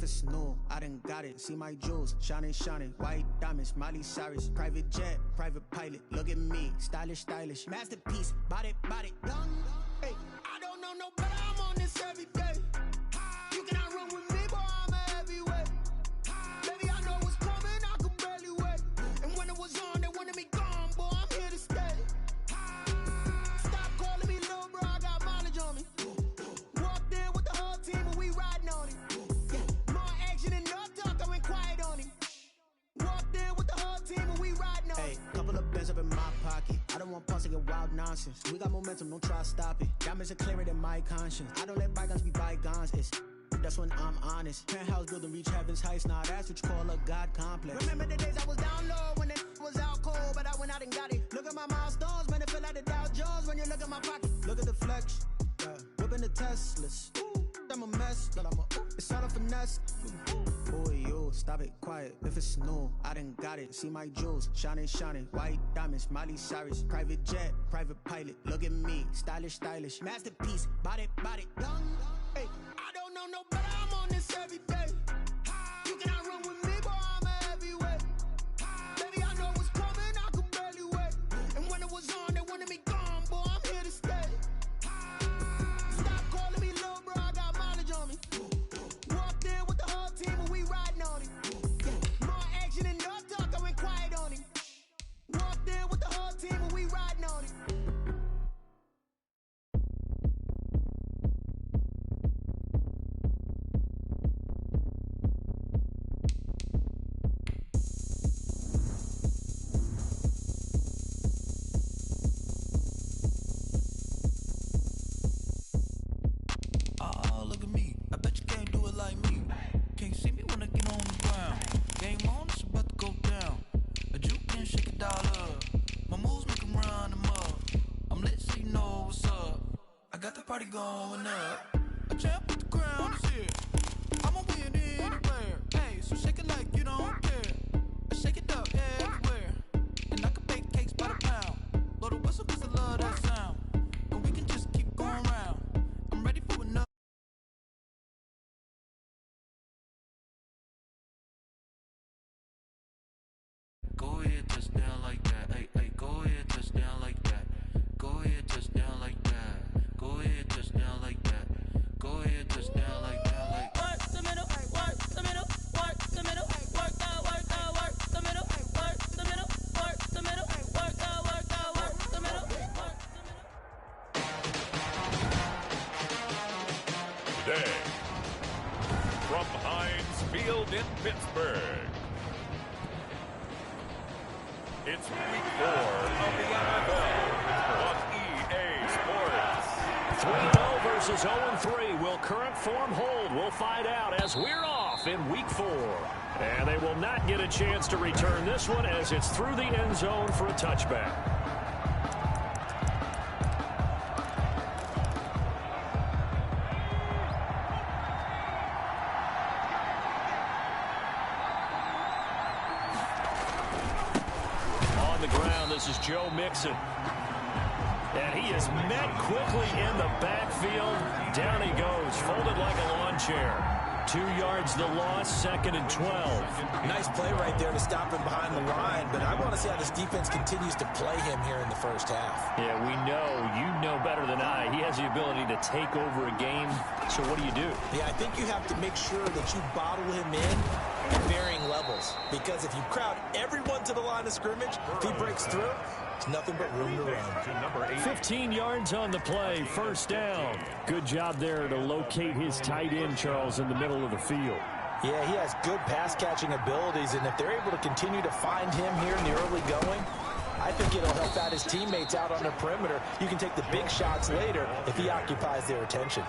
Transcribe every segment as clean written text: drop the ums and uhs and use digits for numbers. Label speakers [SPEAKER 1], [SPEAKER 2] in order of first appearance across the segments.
[SPEAKER 1] it's new, I done got it. See my jewels, shining, shining. White diamonds, Miley Cyrus. Private jet, private pilot. Look at me, stylish, stylish. Masterpiece, body, body. Young, hey, I don't know no better. I'm on this every day. You cannot run with me, boy, I'm a heavyweight. Baby, I know what's coming, I could barely wait. And when it was on, they wanted me gone, boy, I'm here to stay. Stop calling me little bro, I got mileage on me. Walked in with the whole team and we riding on it. Yeah, more action and no talk, I went quiet on him. Walked in with the whole team and we riding on it. Hey, couple of bins up in my pocket. I don't want pause to get wild nonsense. We got momentum, don't try to stop it. Diamonds are clearer than my conscience. I don't let bygones be bygones, that's when I'm honest. Penthouse building, reach heaven's heights. Now that's what you call a God complex. Remember the days I was down low when it was out cold, but I went out and got it. Look at my milestones, man, it feel like the Dow Jones when you look at my pocket. Look at the flex, whipping the Teslas. I'm a mess, but it's all a finesse. Boy, you, stop it, quiet. If it's new, I done got it. See my jewels, shining, shining. White diamonds, Miley Cyrus. Private jet, private pilot. Look at me, stylish, stylish. Masterpiece, body, body. Young, hey, I don't know no better. I'm on this every day. You cannot run with me, boy, I'm a heavyweight. Baby, I know what's coming, I could barely wait. And when it was on, they wanted me gone, boy, I'm here to stay. Stop calling me little bro, I got mileage on me. Walked in with the whole team and we riding on it. Yeah, more action and no talk, I went quiet on him. Walked in with the whole team and we riding on it.
[SPEAKER 2] Going up, a champ with the crown is here. I'ma win anywhere. Hey, so shake it like you don't care. Shake it up everywhere. And I can bake cakes by the pound. Blow the whistle 'cause I love that sound. And we can just keep going round. I'm ready for another. Go ahead, touch down like that. Hey, hey, go ahead, touch down like that. Go ahead, touch down like that. Go ahead, touch down like that. Go ahead, touch down like that. Like work the middle, work the middle, work the middle, work the middle, work the middle, work the middle, work the middle.
[SPEAKER 3] Today, from Heinz Field in Pittsburgh, it's week 4 of the NFL on EA Sports.
[SPEAKER 4] 3-0 versus 0-3. Will current form hold? We'll find out as we're off in week 4. And they will not get a chance to return this one as it's through the end zone for a touchback. On the ground, this is Joe Mixon. And he is met quickly in the backfield. Down he goes, folded like a lawn chair. 2 yards the loss, 2nd and 12.
[SPEAKER 5] Nice play right there to stop him behind the line, but I want to see how this defense continues to play him here in the first half.
[SPEAKER 4] Yeah, we know, you know better than I. He has the ability to take over a game, so what do you do?
[SPEAKER 5] Yeah, I think you have to make sure that you bottle him in at varying levels, because if you crowd everyone to the line of scrimmage, if he breaks through, it's nothing but room to run.
[SPEAKER 4] 15 yards on the play, first down. Good job there to locate his tight end, Charles, in the middle of the field.
[SPEAKER 5] Yeah, he has good pass-catching abilities, and if they're able to continue to find him here in the early going, I think it'll help out his teammates out on the perimeter. You can take the big shots later if he occupies their attention.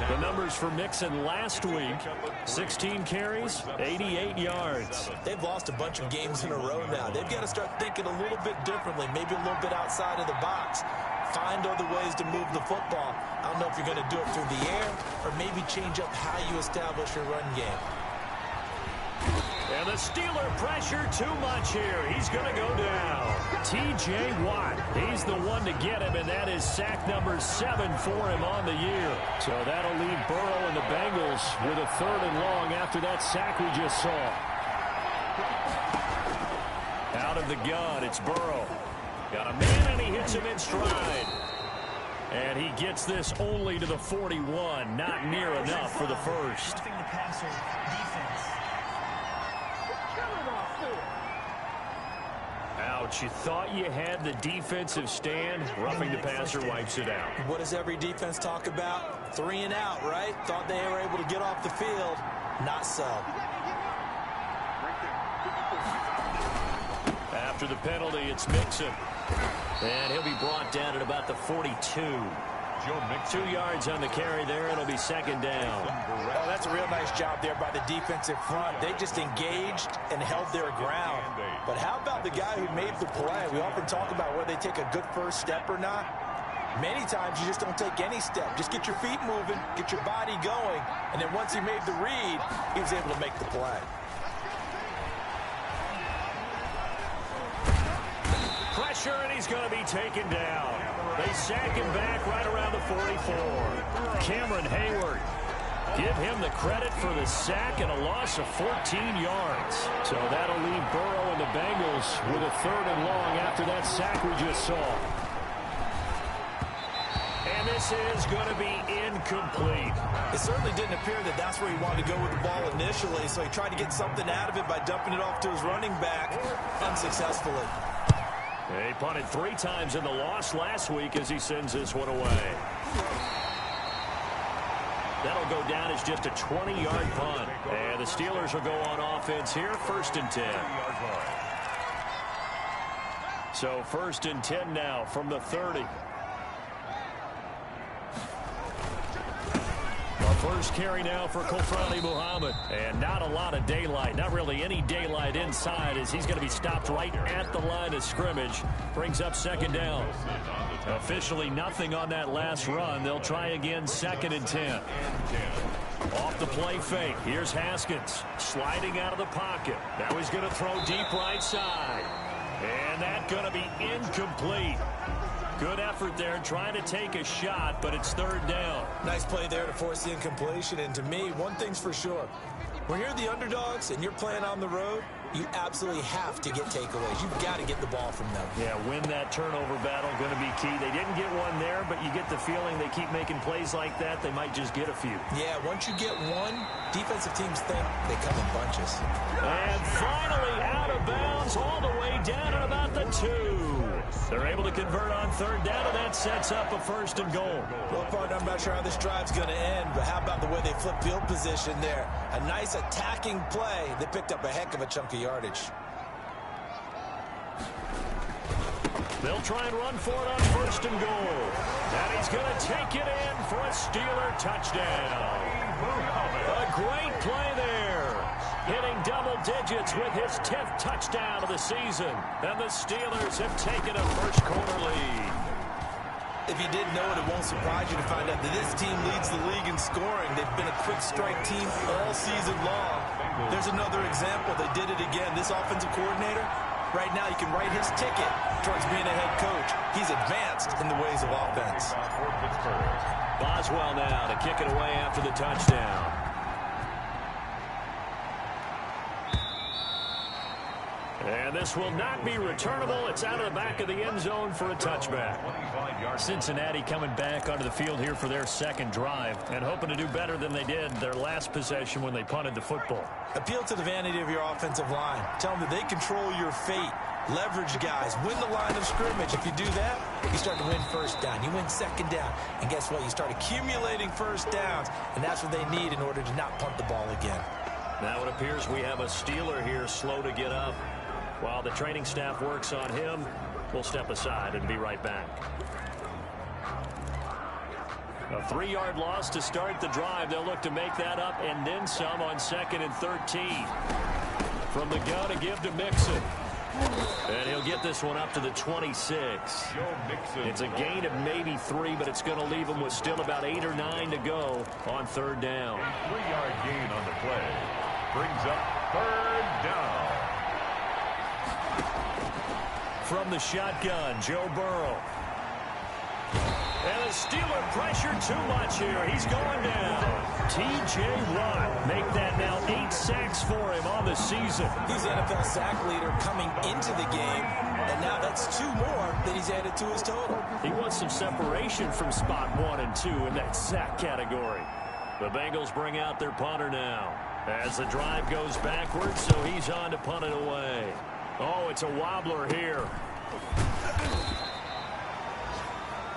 [SPEAKER 4] The numbers for Mixon last week, 16 carries, 88 yards.
[SPEAKER 5] They've lost a bunch of games in a row now. They've got to start thinking a little bit differently, maybe a little bit outside of the box. Find other ways to move the football. I don't know if you're going to do it through the air or maybe change up how you establish your run game.
[SPEAKER 4] And the Steeler pressure too much here. He's going to go down. T.J. Watt. He's the one to get him, and that is sack number 7 for him on the year. So that'll leave Burrow and the Bengals with a 3rd and long after that sack we just saw. Out of the gun, it's Burrow. Got a man, and he hits him in stride. And he gets this only to the 41. Not near enough for the first. Ouch, you thought you had the defensive stand. Roughing the passer wipes it out.
[SPEAKER 5] What does every defense talk about? 3 and out, right? Thought they were able to get off the field. Not so.
[SPEAKER 4] After the penalty, it's Mixon. And he'll be brought down at about the 42. 2 yards on the carry there. It'll be 2nd down.
[SPEAKER 5] Oh, that's a real nice job there by the defensive front. They just engaged and held their ground. But how about the guy who made the play? We often talk about whether they take a good first step or not. Many times you just don't take any step. Just get your feet moving, get your body going, and then once he made the read, he was able to make the play.
[SPEAKER 4] Pressure, and he's going to be taken down. They sack him back right around the 44. Cameron Hayward. Give him the credit for the sack and a loss of 14 yards. So that'll leave Burrow and the Bengals with a 3rd and long after that sack we just saw. And this is going to be incomplete.
[SPEAKER 5] It certainly didn't appear that that's where he wanted to go with the ball initially, so he tried to get something out of it by dumping it off to his running back unsuccessfully.
[SPEAKER 4] He punted 3 times in the loss last week as he sends this one away. That'll go down as just a 20-yard punt. And the Steelers will go on offense here, 1st and 10. So 1st and 10 now from the 30. First carry now for Kofrani Muhammad. And not a lot of daylight. Not really any daylight inside as he's going to be stopped right at the line of scrimmage. Brings up 2nd down. Officially nothing on that last run. They'll try again 2nd and 10. Off the play fake. Here's Haskins sliding out of the pocket. Now he's going to throw deep right side. And that's going to be incomplete. Good effort there, trying to take a shot, but it's 3rd down.
[SPEAKER 5] Nice play there to force the incompletion. And to me, one thing's for sure. When you're the underdogs and you're playing on the road, you absolutely have to get takeaways. You've got to get the ball from them.
[SPEAKER 4] Yeah, win that turnover battle, going to be key. They didn't get one there, but you get the feeling they keep making plays like that, they might just get a few.
[SPEAKER 5] Yeah, once you get one, defensive teams think they come in bunches.
[SPEAKER 4] And finally out of bounds all the way down at about the 2. They're able to convert on 3rd down, and that sets up a 1st and goal.
[SPEAKER 5] Well, partner, I'm not sure how this drive's going to end, but how about the way they flip field position there? A nice attacking play. They picked up a heck of a chunk of yardage.
[SPEAKER 4] They'll try and run for it on 1st and goal. And he's going to take it in for a Steeler touchdown. A great play there. Hitting double digits with his 10th touchdown of the season. And the Steelers have taken a first-quarter lead.
[SPEAKER 5] If you didn't know it, it won't surprise you to find out that this team leads the league in scoring. They've been a quick strike team all season long. There's another example. They did it again. This offensive coordinator, right now you can write his ticket towards being a head coach. He's advanced in the ways of offense.
[SPEAKER 4] Boswell now to kick it away after the touchdown. And this will not be returnable. It's out of the back of the end zone for a touchback. Cincinnati coming back onto the field here for their 2nd drive and hoping to do better than they did their last possession when they punted the football.
[SPEAKER 5] Appeal to the vanity of your offensive line. Tell them that they control your fate. Leverage guys. Win the line of scrimmage. If you do that, you start to win 1st down. You win 2nd down. And guess what? You start accumulating 1st downs. And that's what they need in order to not punt the ball again.
[SPEAKER 4] Now it appears we have a Steeler here slow to get up. While the training staff works on him, we'll step aside and be right back. A 3-yard loss to start the drive. They'll look to make that up and then some on 2nd and 13. From the gun to give to Mixon. And he'll get this one up to the 26. It's a gain of maybe 3, but it's going to leave him with still about 8 or 9 to go on 3rd down.
[SPEAKER 3] 3-yard gain on the play. Brings up 3rd down.
[SPEAKER 4] from the shotgun, Joe Burrow. And the Steeler pressure too much here. He's going down. T.J. Watt make that now 8 sacks for him on the season.
[SPEAKER 5] He's the NFL sack leader coming into the game, and now that's 2 more that he's added to his total.
[SPEAKER 4] He wants some separation from spot 1 and 2 in that sack category. The Bengals bring out their punter now as the drive goes backwards, so he's on to punt it away. Oh, it's a wobbler here.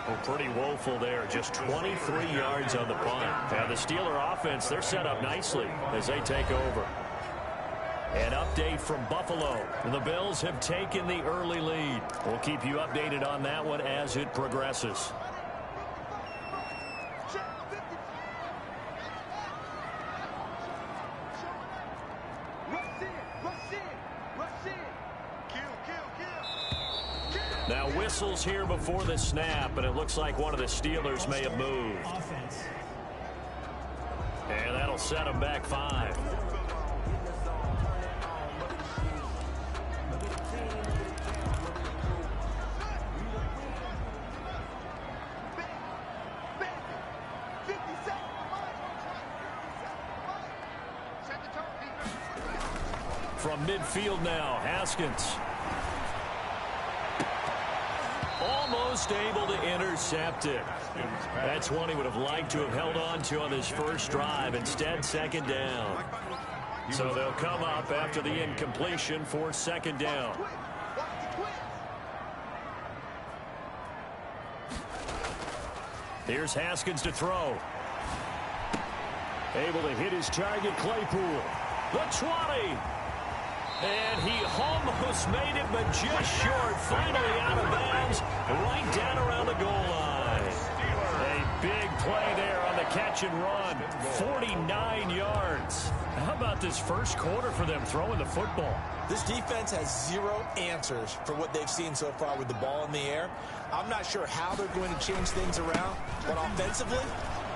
[SPEAKER 4] Oh, pretty woeful there. Just 23 yards on the punt. And the Steeler offense, they're set up nicely as they take over. An update from Buffalo. The Bills have taken the early lead. We'll keep you updated on that one as it progresses. Now whistles here before the snap, and it looks like one of the Steelers may have moved. And that'll set them back 5. From midfield now, Haskins. Almost able to intercept it. That's one he would have liked to have held on to on his first drive. Instead, second down. So they'll come up after the incompletion for second down. Here's Haskins to throw. Able to hit his target, Claypool. The 20. And he almost made it, but just short. Finally out of bounds, right down around the goal line. A big play there on the catch and run. 49 yards. How about this first quarter for them throwing the football?
[SPEAKER 5] This defense has 0 answers for what they've seen so far with the ball in the air. I'm not sure how they're going to change things around, but offensively.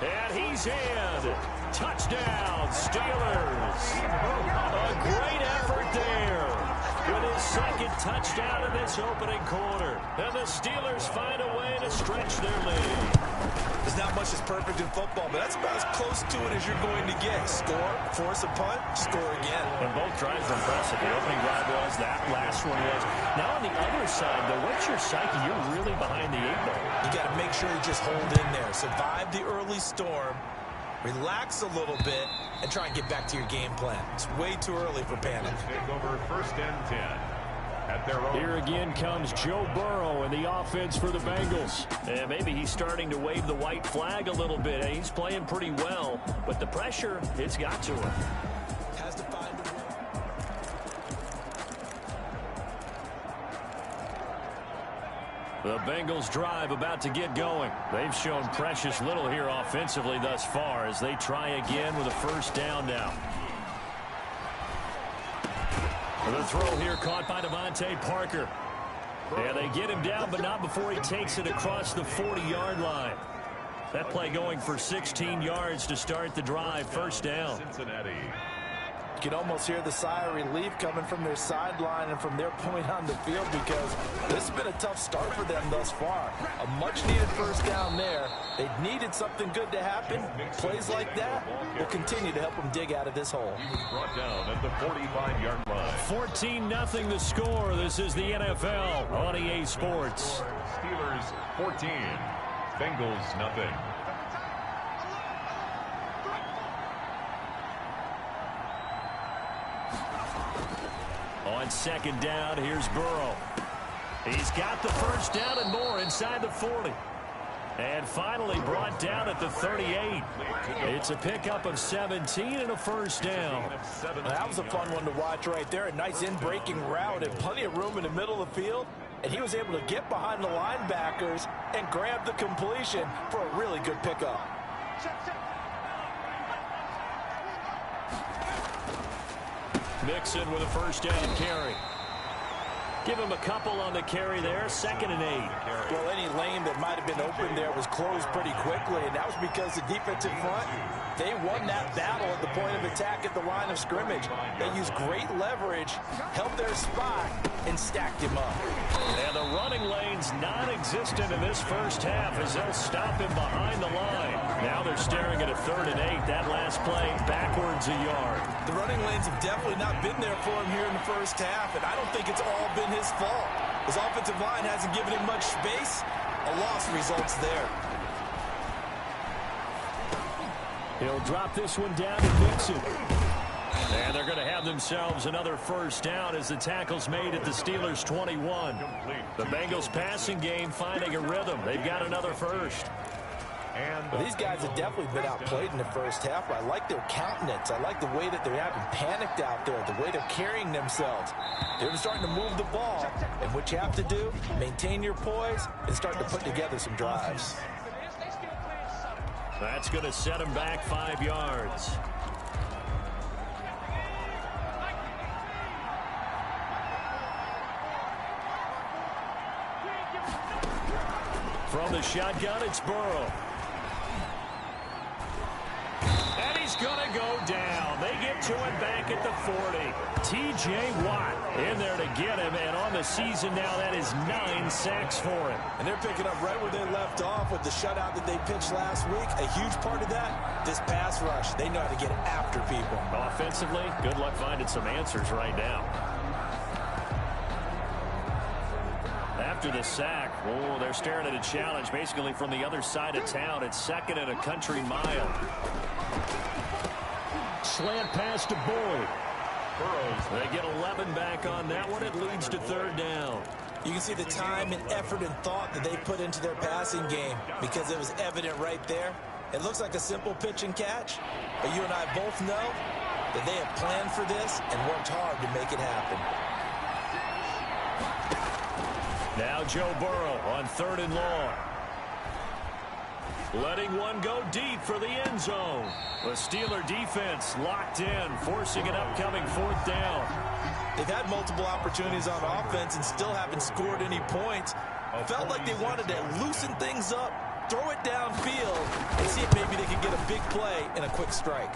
[SPEAKER 4] And he's in. Touchdown, Steelers. A great effort there with his second touchdown in this opening quarter. And the Steelers find a way to stretch their lead.
[SPEAKER 5] There's not much that's perfect in football, but that's about as close to it as you're going to get. Score, force a punt, score again.
[SPEAKER 4] And both drives were impressive. The opening drive was, that last one was. Now on the other side, though, what's your psyche? You're really behind the 8 ball.
[SPEAKER 5] You got to make sure you just hold in there. Survive the early storm. Relax a little bit and try and get back to your game plan. It's way too early for panic.
[SPEAKER 3] Take over 1st and 10. At their own.
[SPEAKER 4] Here again comes Joe Burrow in the offense for the Bengals. And maybe he's starting to wave the white flag a little bit. He's playing pretty well, but the pressure, it's got to him.
[SPEAKER 5] Has to find a way.
[SPEAKER 4] The Bengals drive about to get going. They've shown precious little here offensively thus far as they try again with a first down now. The throw here caught by Devontae Parker. And they get him down, but not before he takes it across the 40-yard line. That play going for 16 yards to start the drive. First down.
[SPEAKER 3] Cincinnati.
[SPEAKER 5] You can almost hear the sigh of relief coming from their sideline and from their point on the field because this has been a tough start for them thus far. A much-needed first down there. They needed something good to happen. Plays like that will continue to help them dig out of this hole.
[SPEAKER 3] He was brought down at the 45-yard line.
[SPEAKER 4] 14-0 the score. This is the NFL on EA Sports.
[SPEAKER 3] Steelers 14. Bengals nothing.
[SPEAKER 4] On second down, here's Burrow. He's got the first down and more inside the 40. And finally brought down at the 38. It's a pickup of 17 and a first down.
[SPEAKER 5] That was a fun one to watch right there. A nice in-breaking route and plenty of room in the middle of the field. And he was able to get behind the linebackers and grab the completion for a really good pickup.
[SPEAKER 4] Mixon with a first down carry. Give him a couple on the carry there, 2nd and 8.
[SPEAKER 5] Well, any lane that might have been open there was closed pretty quickly, and that was because the defensive front, they won that battle at the point of attack at the line of scrimmage. They used great leverage, held their spot, and stacked him up.
[SPEAKER 4] And the running lane's non-existent in this first half as they'll stop him behind the line. Now they're staring at a 3rd and 8. That last play backwards a yard.
[SPEAKER 5] The running lanes have definitely not been there for him here in the first half, and I don't think it's all been his fault. His offensive line hasn't given him much space. A loss results there.
[SPEAKER 4] He'll drop this one down to Nixon. And they're going to have themselves another first down as the tackle's made at the Steelers' 21. The Bengals passing game finding a rhythm. They've got another first.
[SPEAKER 5] Well, these guys have definitely been outplayed in the first half. I like their countenance. I like the way that they're having panicked out there, the way they're carrying themselves. They're starting to move the ball. And what you have to do, maintain your poise and start to put together some drives.
[SPEAKER 4] That's going to set him back 5 yards. From the shotgun, it's Burrow. And he's going to go down. They get to it back at the 40. T.J. Watt in there to get him, and on the season now, that is 9 sacks for him.
[SPEAKER 5] And they're picking up right where they left off with the shutout that they pitched last week. A huge part of that, this pass rush. They know how to get after people.
[SPEAKER 4] Offensively, good luck finding some answers right now. After the sack, oh, they're staring at a challenge basically from the other side of town. It's 2nd and a country mile. Slant pass to Boyd. They get 11 back on that one. It leads to 3rd down.
[SPEAKER 5] You can see the time and effort and thought that they put into their passing game because it was evident right there. It looks like a simple pitch and catch, but you and I both know that they have planned for this and worked hard to make it happen.
[SPEAKER 4] Now Joe Burrow on 3rd and long. Letting one go deep for the end zone. The Steeler defense locked in, forcing an upcoming 4th down.
[SPEAKER 5] They've had multiple opportunities on offense and still haven't scored any points. Felt like they wanted to loosen things up, throw it downfield, and see if maybe they could get a big play and a quick strike.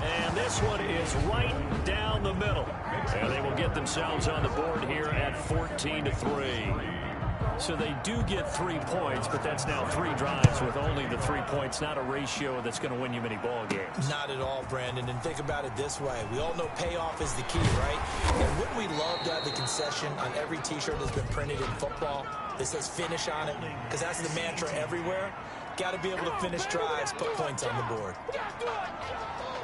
[SPEAKER 4] And this one is right down the middle. And they will get themselves on the board here at 14-3. So they do get 3 points, but that's now 3 drives with only the 3 points, not a ratio that's going to win you many ball games.
[SPEAKER 5] Not at all, Brandon. And think about it this way. We all know payoff is the key, right? And wouldn't we love to have the concession on every T-shirt that's been printed in football that says finish on it? Because that's the mantra everywhere. Got to be able to finish drives, put points on the board.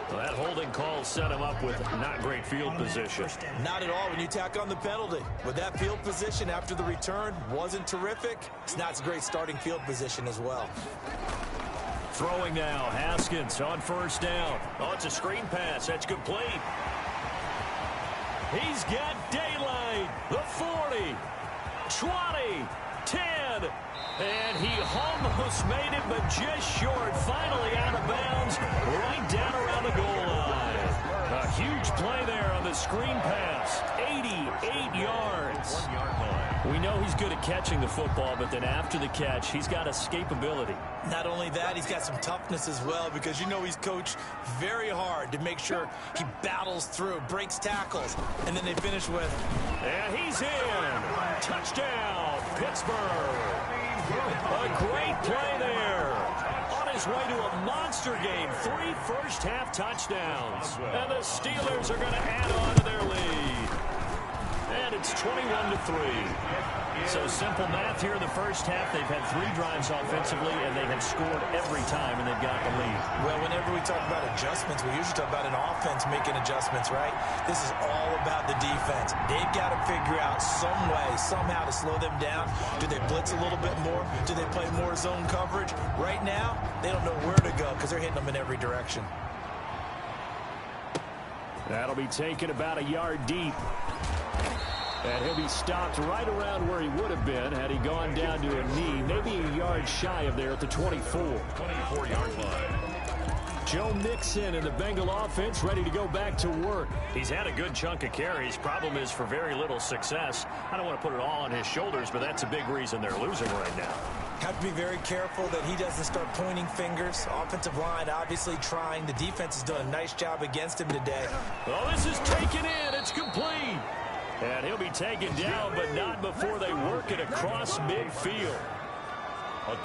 [SPEAKER 4] Well, that holding call set him up with not great field position.
[SPEAKER 5] Not at all when you tack on the penalty. With that field position after the return wasn't terrific, it's not a great starting field position as well.
[SPEAKER 4] Throwing now, Haskins on 1st down. Oh, it's a screen pass. That's complete. He's got daylight. The 40, 20, 10. And he almost made it, but just short. Finally out of bounds, right down around the goal line. A huge play there on the screen pass. 88 yards.
[SPEAKER 3] 1 yard line.
[SPEAKER 4] We know he's good at catching the football, but then after the catch, he's got escapability.
[SPEAKER 5] Not only that, he's got some toughness as well because you know he's coached very hard to make sure he battles through, breaks tackles, and then they finish with...
[SPEAKER 4] And he's in. Touchdown, Pittsburgh. A great play there. On his way to a monster game. 3 first-half touchdowns. And the Steelers are going to add on to their lead. And it's 21-3. So simple math here in the first half. They've had 3 drives offensively, and they have scored every time, and they've got the lead.
[SPEAKER 5] Well, whenever we talk about adjustments, we usually talk about an offense making adjustments, right? This is all about the defense. They've got to figure out some way, somehow to slow them down. Do they blitz a little bit more? Do they play more zone coverage? Right now, they don't know where to go because they're hitting them in every direction.
[SPEAKER 4] That'll be taken about a yard deep. And he'll be stopped right around where he would have been had he gone down to a knee, maybe a yard shy of there at the 24.
[SPEAKER 3] 24-yard line.
[SPEAKER 4] Joe Mixon and the Bengal offense ready to go back to work. He's had a good chunk of carries. Problem is for very little success. I don't want to put it all on his shoulders, but that's a big reason they're losing right now.
[SPEAKER 5] Have to be very careful that he doesn't start pointing fingers. Offensive line obviously trying. The defense has done a nice job against him today.
[SPEAKER 4] Oh, this is taken in. It's complete. And he'll be taken down, but not before they work it across midfield.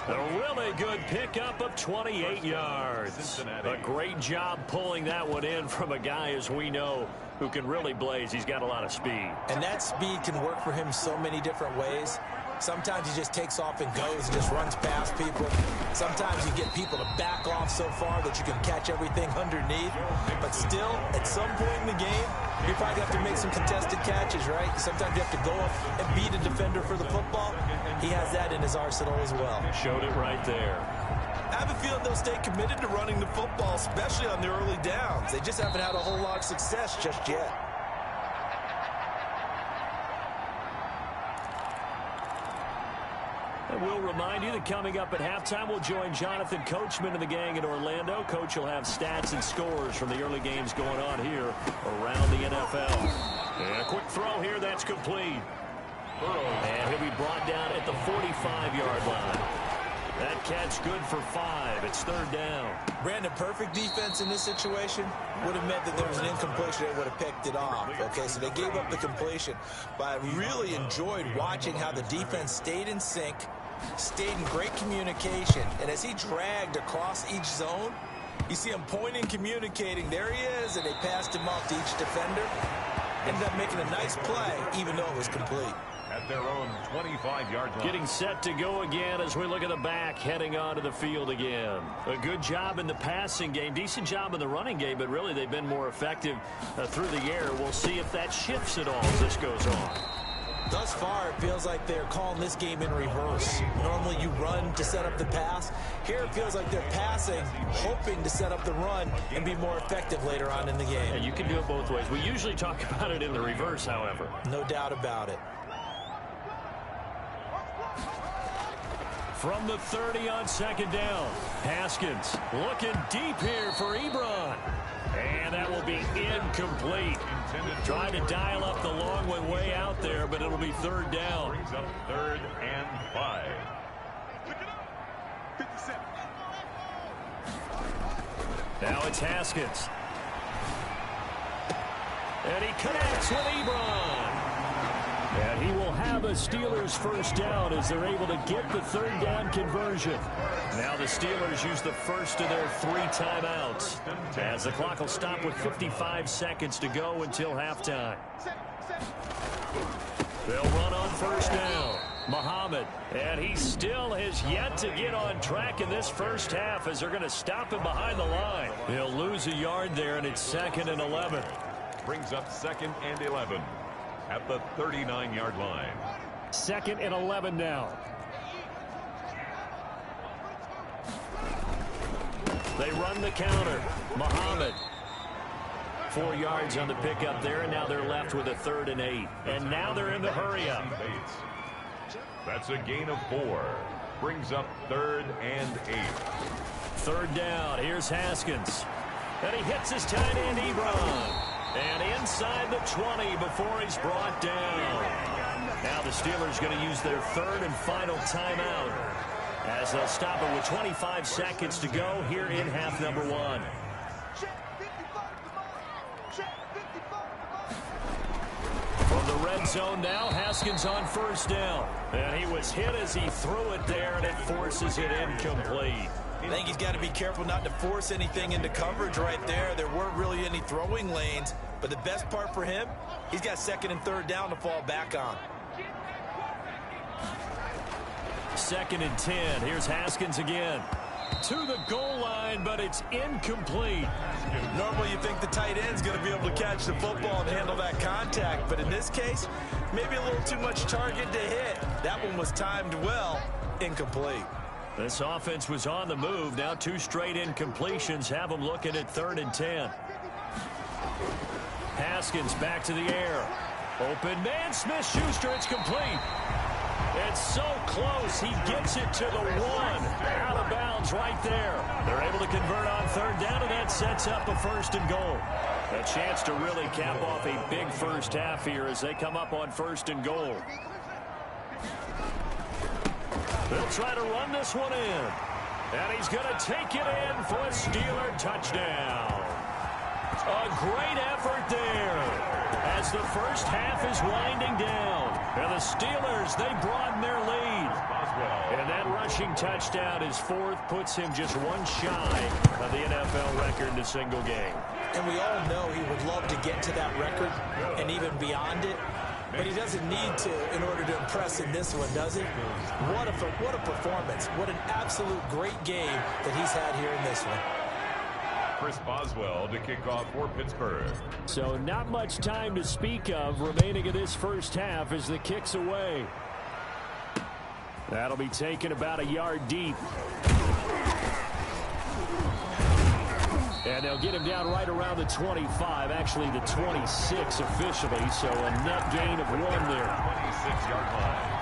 [SPEAKER 4] A really good pickup of 28 yards. A great job pulling that one in from a guy, as we know, who can really blaze. He's got a lot of speed.
[SPEAKER 5] And that speed can work for him so many different ways. Sometimes he just takes off and goes and just runs past people. Sometimes you get people to back off so far that you can catch everything underneath. But still, at some point in the game, you probably have to make some contested catches, right? Sometimes you have to go up and beat a defender for the football. He has that in his arsenal as well.
[SPEAKER 4] Showed it right there.
[SPEAKER 5] I have a feeling they'll stay committed to running the football, especially on the early downs. They just haven't had a whole lot of success just yet.
[SPEAKER 4] And we'll remind you that coming up at halftime, we'll join Jonathan Coachman and the gang in Orlando. Coach will have stats and scores from the early games going on here around the NFL. And a quick throw here, that's complete. And he'll be brought down at the 45-yard line. That catch good for 5. It's third down.
[SPEAKER 5] Brandon, perfect defense in this situation would have meant that there was an incompletion. They would have picked it off. Okay, so they gave up the completion. But I really enjoyed watching how the defense stayed in sync, stayed in great communication. And as he dragged across each zone, you see him pointing, communicating. There he is, and they passed him off to each defender. Ended up making a nice play, even though it was complete.
[SPEAKER 3] At their own 25-yard line.
[SPEAKER 4] Getting set to go again as we look at the back, heading onto the field again. A good job in the passing game, decent job in the running game, but really they've been more effective through the air. We'll see if that shifts at all as this goes on.
[SPEAKER 5] Thus far, it feels like they're calling this game in reverse. Normally you run to set up the pass. Here it feels like they're passing, hoping to set up the run and be more effective later on in the game.
[SPEAKER 4] Yeah, you can do it both ways. We usually talk about it in the reverse, however.
[SPEAKER 5] No doubt about it.
[SPEAKER 4] From the 30 on second down, Haskins looking deep here for Ebron. And that will be incomplete. Trying to dial up the long one way out there, but it'll be third down.
[SPEAKER 3] Brings up 3rd and 5.
[SPEAKER 4] Now it's Haskins. And he connects with Ebron. And he will have a Steelers first down as they're able to get the third down conversion. Now the Steelers use the first of their 3 timeouts as the clock will stop with 55 seconds to go until halftime. They'll run on first down. Muhammad, and he still has yet to get on track in this first half as they're going to stop him behind the line. He'll lose a yard there, and it's 2nd and 11.
[SPEAKER 3] Brings up 2nd and 11. At the 39-yard line.
[SPEAKER 4] 2nd and 11 now. They run the counter. Muhammad. 4 yards on the pickup there, and now they're left with a 3rd and 8. And now they're in the hurry-up.
[SPEAKER 3] That's a gain of 4. Brings up 3rd and 8.
[SPEAKER 4] 3rd down. Here's Haskins. And he hits his tight end, Ebron. And inside the 20 before he's brought down. Now the Steelers going to use their 3rd and final timeout as they'll stop it with 25 seconds to go here in half number 1. From the red zone now, Haskins on first down. And he was hit as he threw it there, and it forces it incomplete.
[SPEAKER 5] I think he's got to be careful not to force anything into coverage right there. There weren't really any throwing lanes, but the best part for him, he's got 2nd and 3rd down to fall back on.
[SPEAKER 4] 2nd and 10. Here's Haskins again. To the goal line, but it's incomplete.
[SPEAKER 5] Normally you think the tight end's going to be able to catch the football and handle that contact, but in this case, maybe a little too much target to hit. That one was timed well, incomplete.
[SPEAKER 4] This offense was on the move. Now 2 straight incompletions have them looking at 3rd and 10. Haskins back to the air. Open man, Smith-Schuster, it's complete. It's so close. He gets it to the 1. Out of bounds right there. They're able to convert on 3rd down, and that sets up a 1st and goal. A chance to really cap off a big first half here as they come up on 1st and goal. They'll try to run this one in. And he's going to take it in for a Steeler touchdown. A great effort there as the first half is winding down. And the Steelers, they broaden their lead. And that rushing touchdown, his 4th, puts him just one shy of the NFL record in a single game.
[SPEAKER 5] And we all know he would love to get to that record and even beyond it. But he doesn't need to in order to impress in this one, does he? What a performance. What an absolute great game that he's had here in this one.
[SPEAKER 3] Chris Boswell to kick off for Pittsburgh.
[SPEAKER 4] So not much time to speak of remaining in this first half as the kick's away. That'll be taken about a yard deep. And they'll get him down right around the 25, actually the 26 officially, so a net gain of 1 there.
[SPEAKER 3] 26-yard line.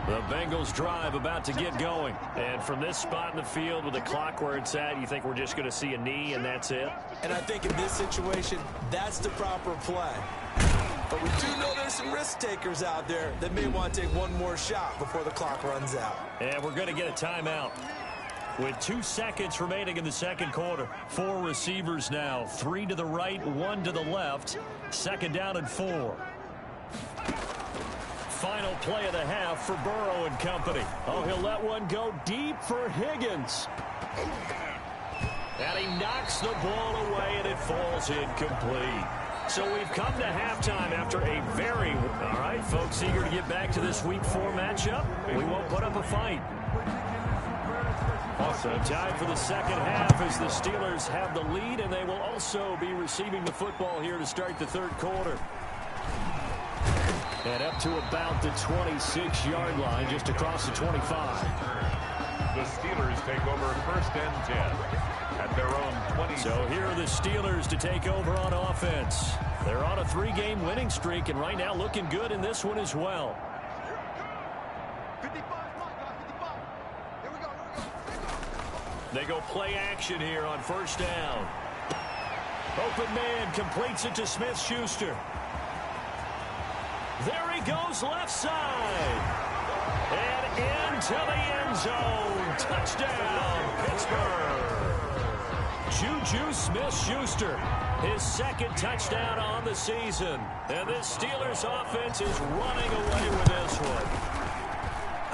[SPEAKER 4] The Bengals drive about to get going. And from this spot in the field with the clock where it's at, you think we're just going to see a knee and that's it?
[SPEAKER 5] And I think in this situation, that's the proper play. But we do know there's some risk takers out there that may want to take one more shot before the clock runs out.
[SPEAKER 4] And we're going to get a timeout. With 2 seconds remaining in the second quarter. 4 receivers now. 3 to the right, 1 to the left. 2nd down and 4. Final play of the half for Burrow and company. Oh, he'll let one go deep for Higgins. And he knocks the ball away, and it falls incomplete. So we've come to halftime after a very... All right, folks, eager to get back to this Week 4 matchup. We won't put up a fight. So time for the second half as the Steelers have the lead, and they will also be receiving the football here to start the 3rd quarter. And up to about the 26-yard line, just across the 25.
[SPEAKER 3] The Steelers take over 1st and 10 at their own 20.
[SPEAKER 4] So here are the Steelers to take over on offense. They're on a 3-game winning streak, and right now looking good in this one as well. They go play action here on 1st down. Open man completes it to Smith-Schuster. There he goes left side. And into the end zone. Touchdown, Pittsburgh. Juju Smith-Schuster, his 2nd touchdown on the season. And this Steelers offense is running away with this one.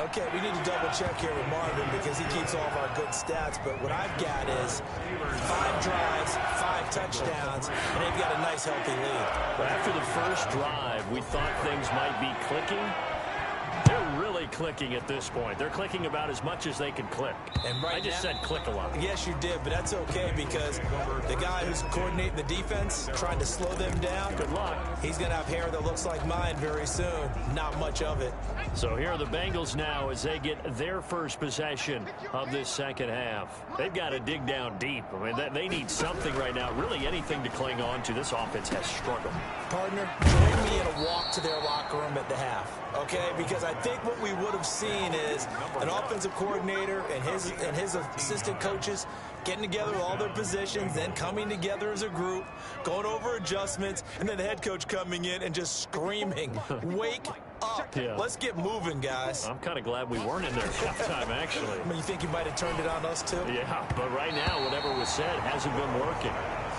[SPEAKER 5] Okay, we need to double check here with Marvin because he keeps all of our good stats. But what I've got is 5 drives, 5 touchdowns, and they've got a nice, healthy lead.
[SPEAKER 4] After the first drive, we thought things might be clicking. They're really clicking at this point. They're clicking about as much as they can click.
[SPEAKER 5] And right
[SPEAKER 4] I just said click a lot.
[SPEAKER 5] Yes, you did, but that's okay because the guy who's coordinating the defense, trying to slow them down,
[SPEAKER 4] good luck.
[SPEAKER 5] He's going to have hair that looks like mine very soon. Not much of it.
[SPEAKER 4] So here are the Bengals now as they get their first possession of this second half. They've got to dig down deep. I mean, they need something right now, really anything to cling on to. This offense has struggled.
[SPEAKER 5] Partner, join me in a walk to their locker room at the half, okay? Because I think what we would have seen is an offensive coordinator and his assistant coaches getting together all their positions, then coming together as a group, going over adjustments, and then the head coach coming in and just screaming, wake up.
[SPEAKER 4] Yeah.
[SPEAKER 5] Let's get moving, guys.
[SPEAKER 4] I'm kind of glad we weren't in there halftime, actually.
[SPEAKER 5] I mean, you think you might have turned it on us, too?
[SPEAKER 4] Yeah, but right now, whatever was said hasn't been working.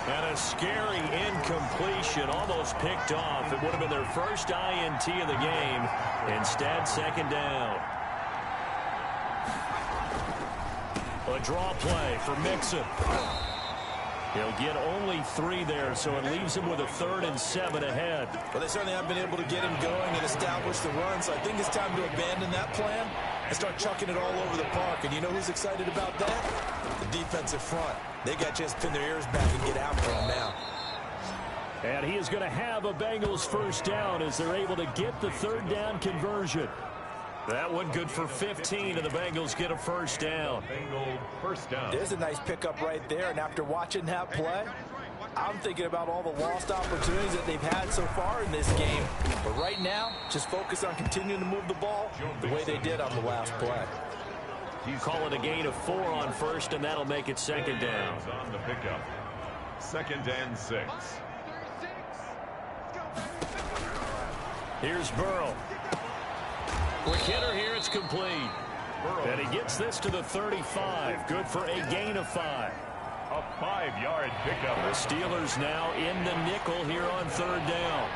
[SPEAKER 4] And a scary incompletion, almost picked off. It would have been their first INT of the game. Instead, 2nd down. A draw play for Mixon. He'll get only 3 there, so it leaves him with a 3rd and 7 ahead.
[SPEAKER 5] Well, they certainly haven't been able to get him going and establish the run, so I think it's time to abandon that plan and start chucking it all over the park. And you know who's excited about that? The defensive front. They got a chance to pin their ears back and get after him now.
[SPEAKER 4] And he is going to have a Bengals first down as they're able to get the 3rd down conversion. That one good for 15, and the Bengals get a first down.
[SPEAKER 3] Bengal first down.
[SPEAKER 5] There's a nice pickup right there, and after watching that play, I'm thinking about all the lost opportunities that they've had so far in this game. But right now, just focus on continuing to move the ball the way they did on the last play.
[SPEAKER 4] You call it a gain of 4 on first, and that'll make it second down.
[SPEAKER 3] On the pickup. 2nd and 6.
[SPEAKER 4] Here's Burrow. Quick hitter here, it's complete. And he gets this to the 35. Good for a gain of 5.
[SPEAKER 3] A 5-yard pickup.
[SPEAKER 4] The Steelers now in the nickel here on 3rd down.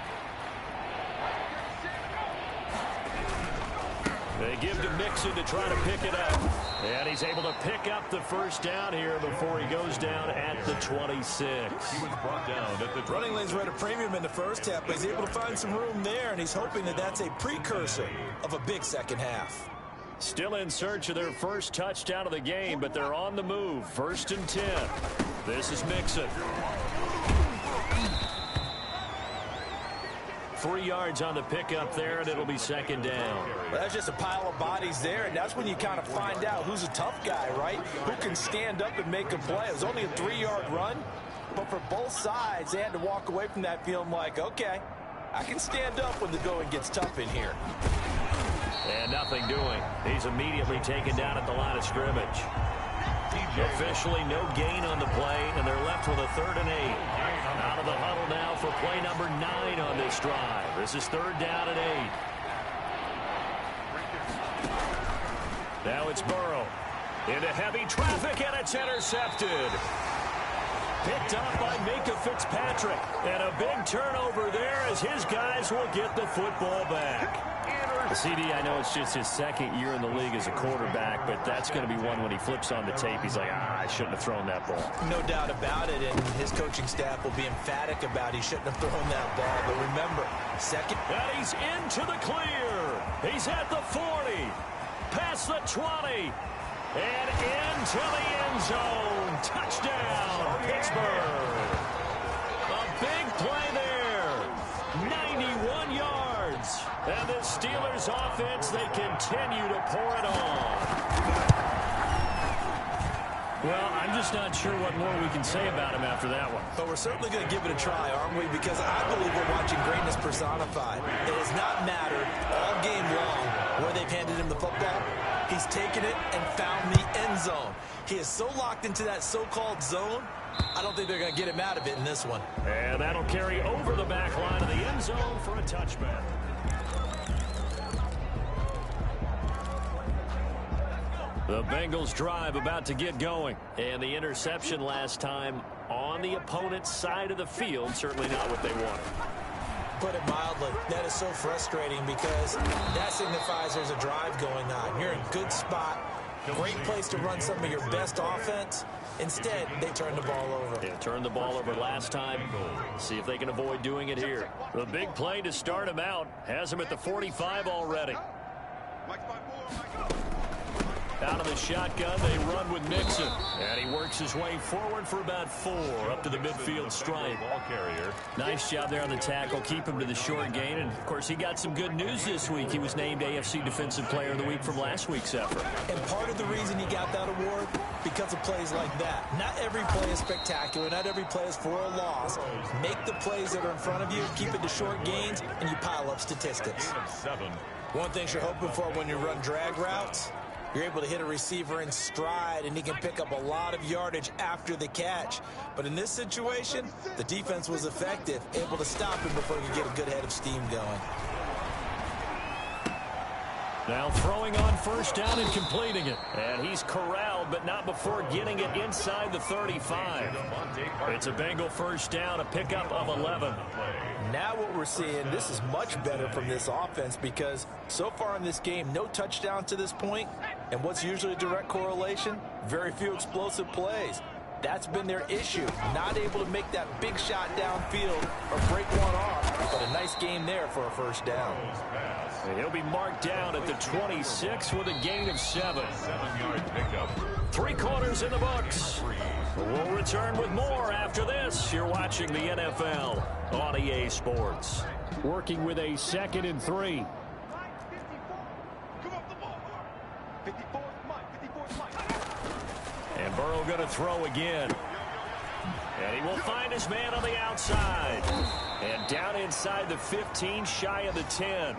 [SPEAKER 4] They give to Mixon to try to pick it up. And he's able to pick up the first down here before he goes down at the 26.
[SPEAKER 3] He was brought down at the
[SPEAKER 5] running lanes were at a premium in the first half, but he's able to find some room there, and he's hoping that that's a precursor of a big second half.
[SPEAKER 4] Still in search of their first touchdown of the game, but they're on the move. 1st and 10. This is Mixon. 3 yards on the pickup there, and it'll be 2nd down.
[SPEAKER 5] Well, that's just a pile of bodies there, and that's when you kind of find out who's a tough guy, right? Who can stand up and make a play. It was only a 3-yard run, but for both sides, they had to walk away from that feeling like, okay, I can stand up when the going gets tough in here.
[SPEAKER 4] And nothing doing. He's immediately taken down at the line of scrimmage. Officially no gain on the play, and they're left with a 3rd and 8. Out of the huddle now for play number 9 on this drive. This is 3rd down and 8. Now it's Burrow. Into heavy traffic, and it's intercepted. Picked up by Minka Fitzpatrick. And a big turnover there as his guys will get the football back. CD, I know it's just his 2nd year in the league as a quarterback, but that's going to be one when he flips on the tape. He's like, I shouldn't have thrown that ball.
[SPEAKER 5] No doubt about it, and his coaching staff will be emphatic about he shouldn't have thrown that ball. But remember, second.
[SPEAKER 4] And he's into the clear. He's at the 40, past the 20, and into the end zone. Touchdown, Pittsburgh. A big play there. 91 yards. And the Steelers offense, they continue to pour it on. Well, I'm just not sure what more we can say about him after that one.
[SPEAKER 5] But we're certainly going to give it a try, aren't we? Because I believe we're watching greatness personified. It has not mattered all game long where they've handed him the football. He's taken it and found the end zone. He is so locked into that so-called zone, I don't think they're going to get him out of it in this one.
[SPEAKER 4] And that'll carry over the back line of the end zone for a touchback. The Bengals drive about to get going. And the interception last time on the opponent's side of the field, certainly not what they wanted.
[SPEAKER 5] Put it mildly, that is so frustrating because that signifies there's a drive going on. You're in a good spot, great place to run some of your best offense. Instead, they turn the ball over.
[SPEAKER 4] They turned the ball over last time. See if they can avoid doing it here. The big play to start him out has him at the 45 already. Out of the shotgun, they run with Mixon. And he works his way forward for about 4 up to the midfield stripe.
[SPEAKER 3] Ball carrier.
[SPEAKER 4] Nice job there on the tackle. Keep him to the short gain. And, of course, he got some good news this week. He was named AFC Defensive Player of the Week from last week's effort.
[SPEAKER 5] And part of the reason he got that award, because of plays like that. Not every play is spectacular. Not every play is for a loss. Make the plays that are in front of you, keep it to short gains, and you pile up statistics.
[SPEAKER 3] 7.
[SPEAKER 5] One thing you're hoping for when you run drag routes, you're able to hit a receiver in stride, and he can pick up a lot of yardage after the catch. But in this situation, the defense was effective, able to stop him before he could get a good head of steam going.
[SPEAKER 4] Now throwing on first down and completing it. And he's corralled, but not before getting it inside the 35. It's a Bengal first down, a pickup of 11.
[SPEAKER 5] Now what we're seeing, this is much better from this offense because so far in this game, no touchdowns to this point. And what's usually a direct correlation? Very few explosive plays. That's been their issue. Not able to make that big shot downfield or break one off. But a nice game there for a first down.
[SPEAKER 4] And he'll be marked down at the 26 with a gain of 7.
[SPEAKER 3] 7-yard pickup.
[SPEAKER 4] 3 quarters in the books. We'll return with more after this. You're watching the NFL on EA Sports. Working with a 2nd and 3. And Burrow going to throw again. And he will find his man on the outside. And down inside the 15, shy of the 10.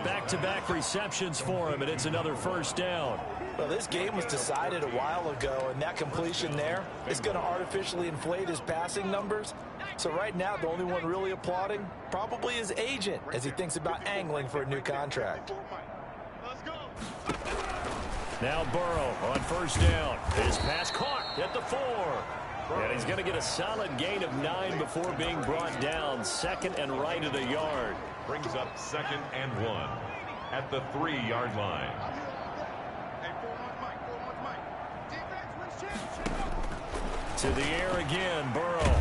[SPEAKER 4] Back-to-back receptions for him, and it's another first down.
[SPEAKER 5] Well, this game was decided a while ago, and that completion there is going to artificially inflate his passing numbers. So right now, the only one really applauding probably his agent as he thinks about angling for a new contract.
[SPEAKER 4] Now Burrow on first down. His pass caught at the 4. And he's going to get a solid gain of 9 before being brought down. Second and right at a yard.
[SPEAKER 3] Brings up 2nd and 1 at the 3-yard line.
[SPEAKER 4] To the air again, Burrow.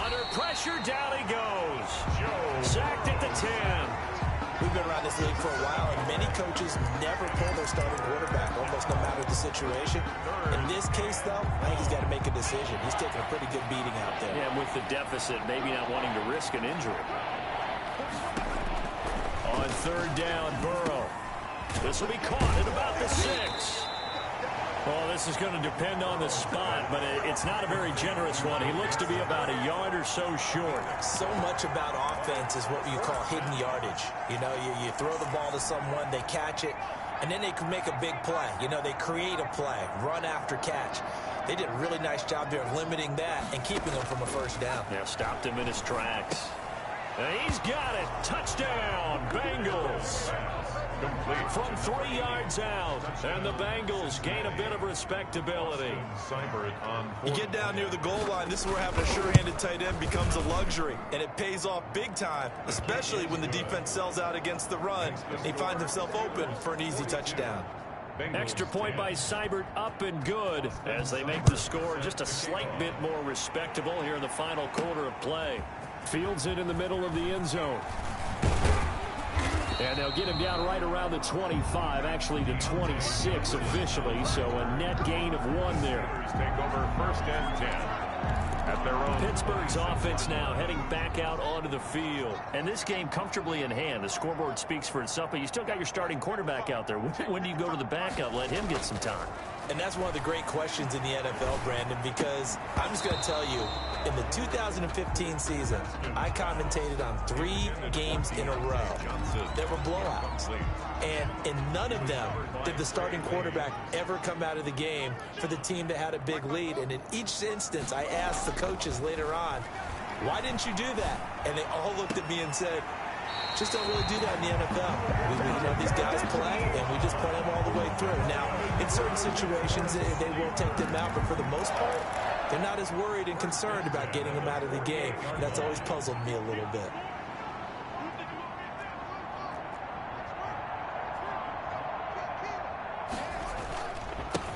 [SPEAKER 4] Under pressure, down he goes. Sacked at the 10.
[SPEAKER 5] We've been around this league for a while, and many coaches never pull their starting quarterback, almost no matter the situation. In this case, though, I think he's got to make a decision. He's taking a pretty good beating out there.
[SPEAKER 4] Yeah, with the deficit, maybe not wanting to risk an injury. On third down, Burrow. This will be caught at about the 6. Well, this is going to depend on the spot, but it's not a very generous one. He looks to be about a yard or so short.
[SPEAKER 5] So much about offense is what you call hidden yardage. You know, you throw the ball to someone, they catch it, and then they can make a big play. You know, they create a play, run after catch. They did a really nice job there of limiting that and keeping him from a first down.
[SPEAKER 4] Yeah, stopped him in his tracks. And he's got it. Touchdown, Bengals. Complete. From 3 yards out, and the Bengals gain a bit of respectability.
[SPEAKER 6] You get down near the goal line, this is where having a sure-handed tight end becomes a luxury, and it pays off big time, especially when the defense sells out against the run. He finds himself open for an easy touchdown.
[SPEAKER 4] Extra point by Seibert, up and good, as they make the score just a slight bit more respectable here in the final quarter of play. Fields it in the middle of the end zone. And they'll get him down right around the 25, actually the 26 officially, so a net gain of 1 there.
[SPEAKER 3] Take over 1st and 10 at their own.
[SPEAKER 4] Pittsburgh's offense now heading back out onto the field. And this game comfortably in hand. The scoreboard speaks for itself, but you still got your starting quarterback out there. When do you go to the backup, let him get some time?
[SPEAKER 5] And that's one of the great questions in the NFL, Brandon, because I'm just going to tell you, in the 2015 season, I commentated on 3 games in a row. There were blowouts. And in none of them did the starting quarterback ever come out of the game for the team that had a big lead. And in each instance, I asked the coaches later on, why didn't you do that? And they all looked at me and said, just don't really do that in the NFL. We know these guys play, and we just play them all the way through. Now, in certain situations, they will take them out, but for the most part, they're not as worried and concerned about getting them out of the game. And that's always puzzled me a little bit.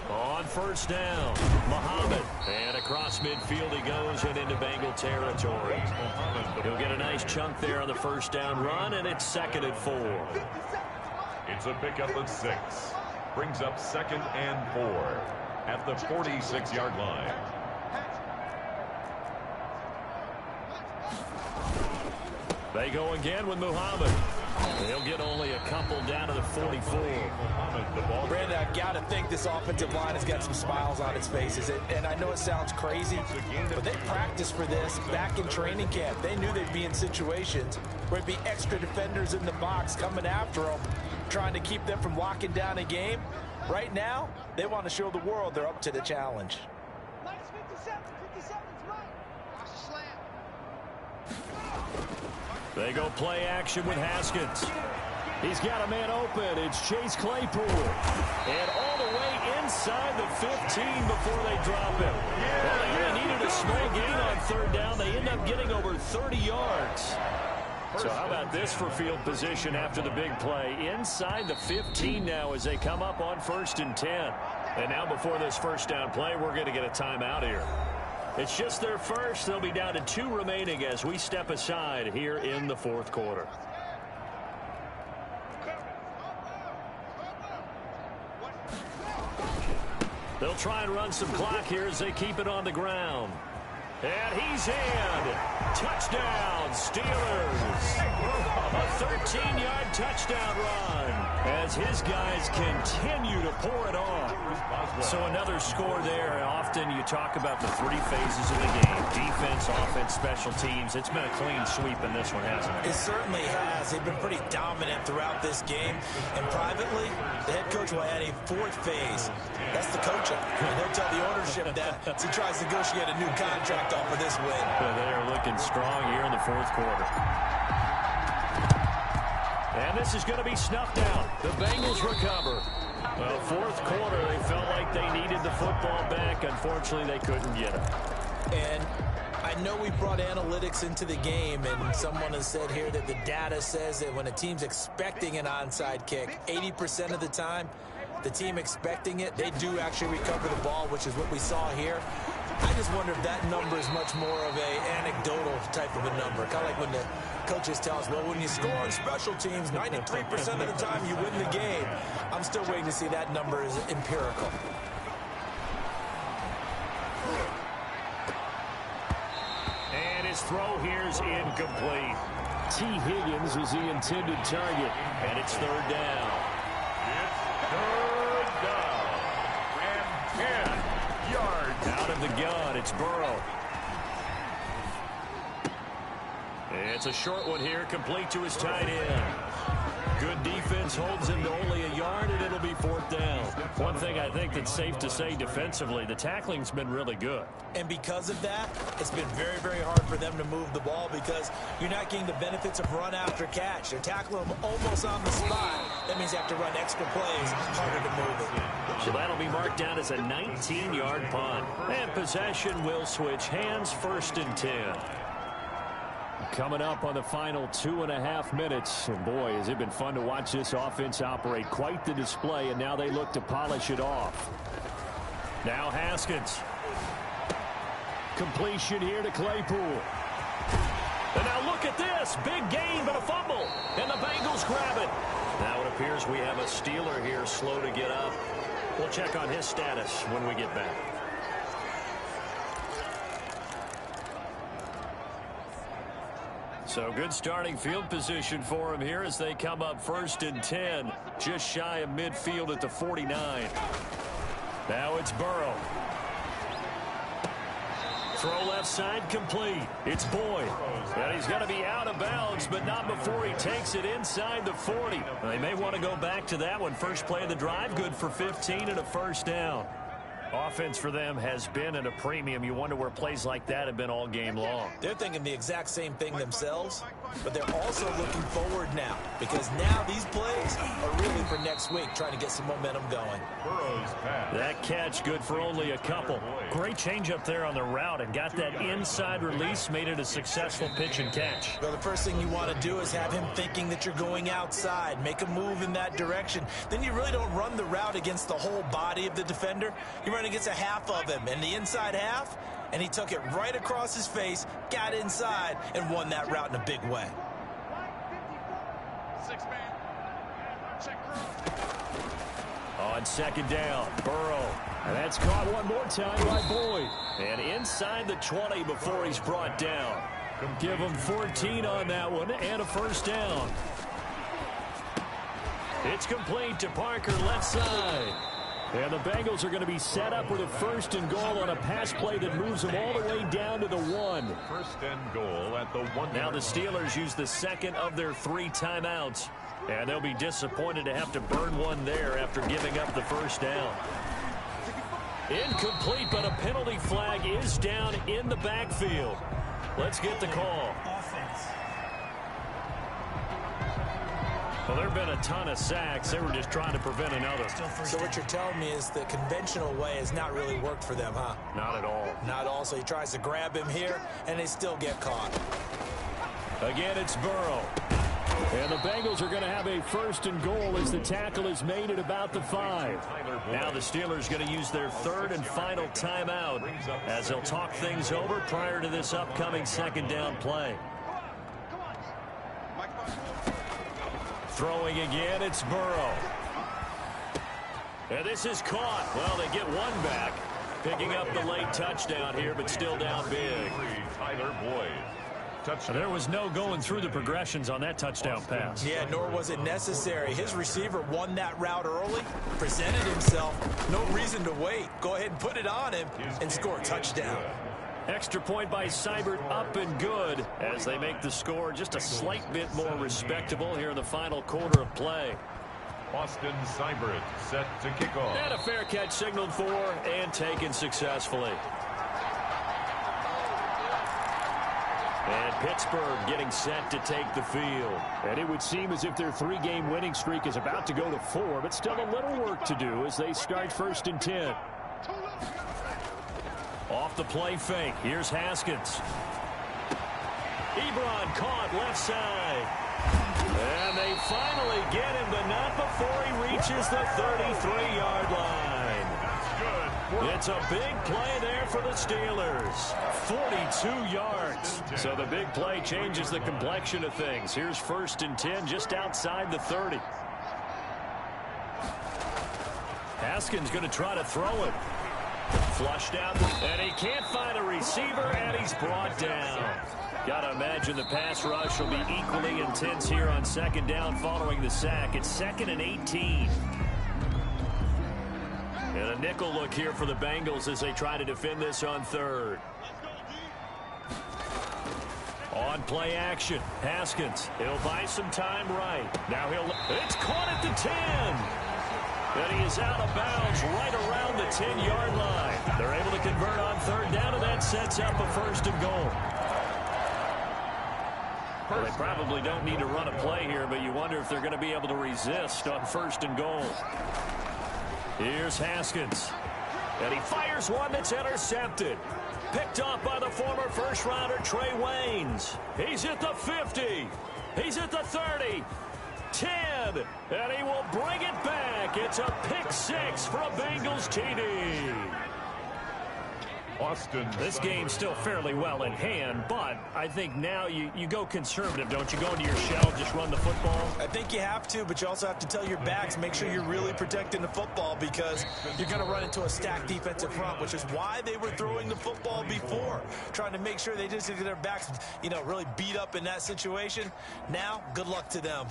[SPEAKER 4] On first down, Muhammad. And across midfield he goes and into Bengal territory. He'll get a nice chunk there on the first down run, and it's 2nd and 4.
[SPEAKER 3] It's a pickup of 6. Brings up 2nd and 4 at the 46-yard line.
[SPEAKER 4] They go again with Muhammad. They'll get only a couple down to the 44.
[SPEAKER 5] Brandon, I've got to think this offensive line has got some smiles on its faces. And I know it sounds crazy, but they practiced for this back in training camp. They knew they'd be in situations where it'd be extra defenders in the box coming after them, trying to keep them from locking down a game. Right now, they want to show the world they're up to the challenge.
[SPEAKER 4] They go play action with Haskins. He's got a man open. It's Chase Claypool. And all the way inside the 15 before they drop him. Well, they only needed a small gain on third down. They end up getting over 30 yards. So how about this for field position after the big play? Inside the 15 now as they come up on 1st and 10. And now before this first down play, we're going to get a timeout here. It's just their first. They'll be down to 2 remaining as we step aside here in the 4th quarter. They'll try and run some clock here as they keep it on the ground. And he's in. Touchdown, Steelers. A 13-yard touchdown run as as his guys continue to pour it on. So another score there. Often you talk about the three phases of the game: defense, offense, special teams. It's been a clean sweep in this one, hasn't it?
[SPEAKER 5] It certainly has. They've been pretty dominant throughout this game. And privately, the head coach will add a fourth phase. That's the coaching. And he'll tell the ownership that as he tries to negotiate a new contract off of this win.
[SPEAKER 4] Well, they are looking strong here in the fourth quarter. And this is going to be snuffed out. The Bengals recover. Well, fourth quarter, they felt like they needed the football back. Unfortunately, they couldn't get it.
[SPEAKER 5] And I know we brought analytics into the game, and someone has said here that the data says that when a team's expecting an onside kick, 80% of the time, the team expecting it, they do actually recover the ball, which is what we saw here. I just wonder if that number is much more of a anecdotal type of a number. Kind of like when the coaches tell us, well, when you score on special teams, 93% of the time you win the game. I'm still waiting to see that number is empirical.
[SPEAKER 4] And his throw here is incomplete. T. Higgins was the intended target, and it's third down.
[SPEAKER 3] It's third down. And 10 yards.
[SPEAKER 4] Out of the gun, it's Burrow. It's a short one here, complete to his tight end. Good defense holds him to only a yard, and it'll be fourth down. One thing I think that's safe to say defensively, the tackling's been really good.
[SPEAKER 5] And because of that, it's been very, very hard for them to move the ball because you're not getting the benefits of run after catch. They're tackling them almost on the spot. That means you have to run extra plays, harder to move it.
[SPEAKER 4] So that'll be marked down as a 19-yard punt. And possession will switch hands, first and 10. Coming up on the final 2.5 minutes. And boy, has it been fun to watch this offense operate. Quite the display, and now they look to polish it off. Now Haskins. Completion here to Claypool. And now look at this. Big gain, but a fumble. And the Bengals grab it. Now it appears we have a Steeler here slow to get up. We'll check on his status when we get back. So good starting field position for him here as they come up first and 10. Just shy of midfield at the 49. Now it's Burrow. Throw left side complete. It's Boyd. And he's got to be out of bounds, but not before he takes it inside the 40. They may want to go back to that one. First play of the drive, good for 15 and a first down. Offense for them has been at a premium. You wonder where plays like that have been all game long.
[SPEAKER 5] They're thinking the exact same thing themselves, but they're also looking forward now because now these plays are really for next week, trying to get some momentum going.
[SPEAKER 4] That catch good for only a couple. Great change up there on the route and got that inside release, made it a successful pitch and catch.
[SPEAKER 5] Well, the first thing you want to do is have him thinking that you're going outside, make a move in that direction. Then you really don't run the route against the whole body of the defender. You run against a half of him, and the inside half, and he took it right across his face, got inside, and won that route in a big way.
[SPEAKER 4] On second down, Burrow. And that's caught one more time by Boyd. And inside the 20 before he's brought down. Give him 14 on that one and a first down. It's complete to Parker left side. And the Bengals are going to be set up with a first and goal on a pass play that moves them all the way down to the 1.
[SPEAKER 3] First and goal at the 1.
[SPEAKER 4] Now the Steelers use the second of their 3 timeouts. And they'll be disappointed to have to burn one there after giving up the first down. Incomplete, but a penalty flag is down in the backfield. Let's get the call. Well, there have been a ton of sacks. They were just trying to prevent another.
[SPEAKER 5] So what you're telling me is the conventional way has not really worked for them, huh?
[SPEAKER 4] Not at all.
[SPEAKER 5] Not at all. So he tries to grab him here, and they still get caught.
[SPEAKER 4] Again, it's Burrow. And the Bengals are going to have a first and goal as the tackle is made at about the 5. Now the Steelers going to use their 3rd and final timeout as they'll talk things over prior to this upcoming second down play. Throwing again, it's Burrow. And this is caught. Well, they get one back. Picking up the late touchdown here, but still down big.
[SPEAKER 3] Tyler Boyd. touchdown.
[SPEAKER 4] There was no going through the progressions on that touchdown pass.
[SPEAKER 5] Yeah, nor was it necessary. His receiver won that route early, presented himself. No reason to wait. Go ahead and put it on him and score a touchdown.
[SPEAKER 4] Extra point by Seibert, up and good as they make the score just a slight bit more respectable here in the final quarter of play.
[SPEAKER 3] Austin Seibert set to kick off.
[SPEAKER 4] And a fair catch signaled for and taken successfully. And Pittsburgh getting set to take the field. And it would seem as if their 3-game winning streak is about to go to 4, but still a little work to do as they start 1st and 10. Off the play fake. Here's Haskins. Ebron caught left side. And they finally get him, but not before he reaches the 33-yard line. It's a big play there for the Steelers. 42 yards. So the big play changes the complexion of things. Here's 1st and 10 just outside the 30. Haskins going to try to throw it. Flushed out, and he can't find a receiver, and he's brought down. Got to imagine the pass rush will be equally intense here on 2nd down following the sack. It's 2nd and 18. And a nickel look here for the Bengals as they try to defend this on 3rd. On play action, Haskins. He'll buy some time right. Now it's caught at the 10. And he is out of bounds right around the 10-yard line. They're able to convert on 3rd down, and that sets up a 1st and goal. Well, they probably don't need to run a play here, but you wonder if they're going to be able to resist on 1st and goal. Here's Haskins. And he fires one that's intercepted. Picked off by the former first-rounder Trey Waynes. He's at the 50. He's at the 30. 10, and he will bring it back. It's a pick 6 for a Bengals TD.
[SPEAKER 3] Austin.
[SPEAKER 4] This game's still fairly well in hand, but I think now you go conservative, don't you? Go into your shell, just run the football.
[SPEAKER 5] I think you have to, but you also have to tell your backs, make sure you're really protecting the football because you're going to run into a stacked defensive front, which is why they were throwing the football before, trying to make sure they just get their backs, really beat up in that situation. Now, good luck to them.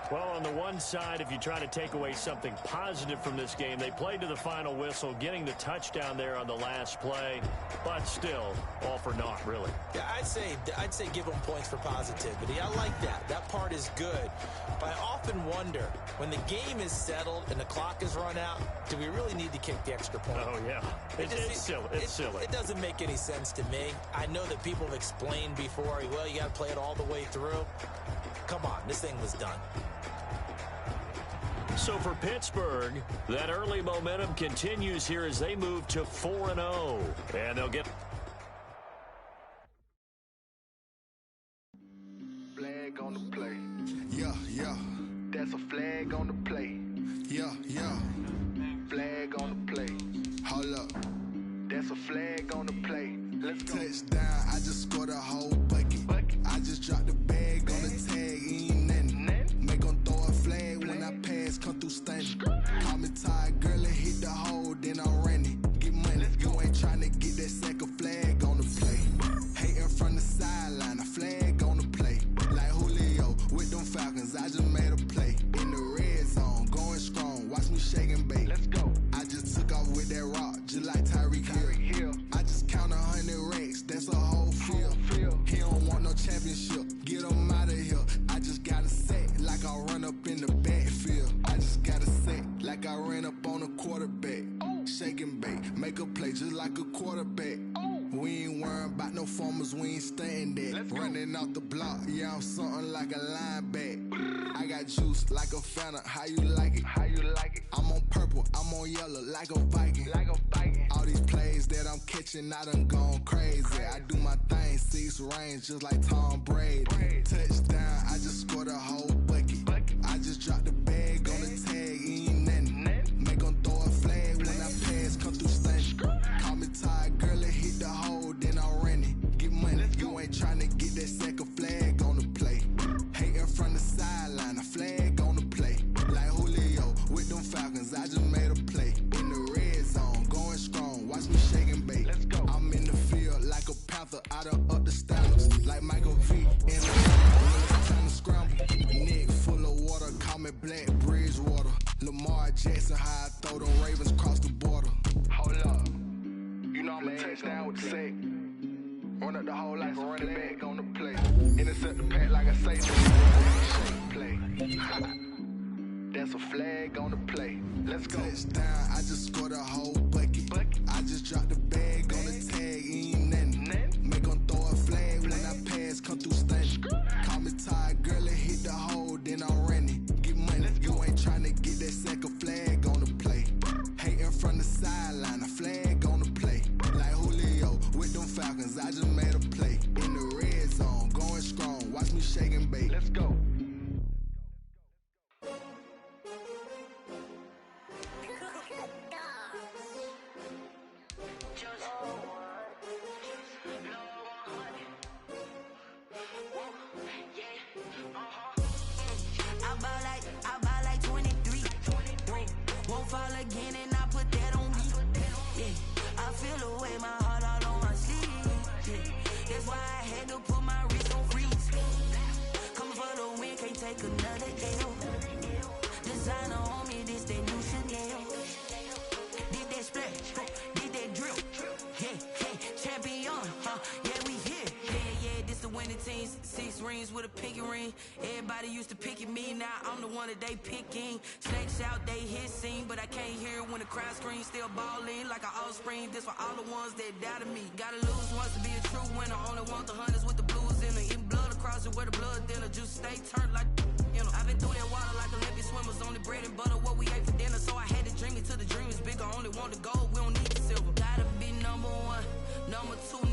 [SPEAKER 4] Well, on the one side, if you try to take away something positive from this game, they played to the final whistle, getting the touchdown there on the last play, but still, all for naught, really.
[SPEAKER 5] Yeah, I'd say give them points for positivity. I like that. That part is good. But I often wonder, when the game is settled and the clock is run out, do we really need to kick the extra point?
[SPEAKER 4] Oh, yeah. It's silly. It's silly.
[SPEAKER 5] It doesn't make any sense to me. I know that people have explained before, well, you got to play it all the way through. Come on, this thing was done.
[SPEAKER 4] So for Pittsburgh, that early momentum continues here as they move to 4-0. And they'll get...
[SPEAKER 7] Flag on the play. Yeah. That's a flag on the play. Yeah. Flag on the play. Hold up. That's a flag on the play. Let's go. Touchdown, I just scored a whole bucket. I just dropped the bag on the tag, ain't nothing. Make them throw a flag when I pass, come through stunning. Call me tired, girl, and hit the hole, then I'm running. Get money, you ain't trying to get that second flag on the play. Hating from the sideline, a flag on the play. Like Julio with them Falcons, I just made a play. In the red zone, going strong, watch me shake and bake. Let's go. I just took off with that rock, just like Tyreek Hill. I just count 100 racks, that's a whole field. He don't want no championship, get him out of here. I just gotta set like I run up in the backfield. I just gotta set like I ran up on a quarterback. Shake and bake, make a play just like a quarterback. We ain't worrying about no formers, we ain't staying there. Running off the block, yeah, I'm something like a linebacker. I got juice like a Fanta, how you like it? I'm on purple, I'm on yellow like a Viking. All these plays that I'm catching, I done gone crazy. I do my thing, 6 range just like Tom Brady. Touchdown, I just scored a whole bucket. I just dropped the bag on the tag, ain't nothing. Make them throw a flag when I pass, come through stunning. Call me tired, girl, and hit the hole, then I'm running. Get money, you ain't trying to get that second flag on the play. Hating from the sideline, a flag on the play. Like Julio with them Falcons, I just made a play. In the red zone, going strong, watch me shake and bake. I'm in the field like a panther, I done up the standards. Like Bridgewater. Lamar Jackson, how I throw them Ravens across the border. Hold up. You know I'm a touchdown with the sack. Run up the hole like a running back on the play. Intercept the pack like a safety. Play. That's a flag on the play. Let's go. Touchdown, I just scored a whole bucket. I just dropped the bag on the tag, ain't nothing. Make them throw a flag when I pass, come through stunning. Call me tired, girl, it hit the hole, then I'm running. Get money, you ain't trying to get that second flag on the play. Hating from the sideline, a flag on the play. Like Julio with them Falcons, I just made a play. In the red zone, going strong, watch me shake and bake. Let's go.
[SPEAKER 8] I buy like 23. Won't fall again and I put that on me. Yeah, I feel away my heart all on my sleeve. Yeah, that's why I had to put my wrist on freeze. Coming for the win, can't take another L. Designer on me, this that new Chanel. Did that splash, did that drill. Yeah, champion, yeah, we here. Yeah, this the winning team. 6 rings with a pinky ring. Everybody used to picking me, now I'm the one that they picking. Snakes out, they hit scene, but I can't hear when the crowd screams. Still balling like an offspring. This for all the ones that doubted me. Gotta lose once to be a true winner. Only want the hunters with the blues in it. Eating blood across it where the blood dinner. Juice stay turned like, you know. I've been through that water like Olympic swimmers. Only bread and butter, what we ate for dinner. So I had to dream it till the dream is bigger. Only want the gold, we don't need the silver. Gotta be number 1, number 2.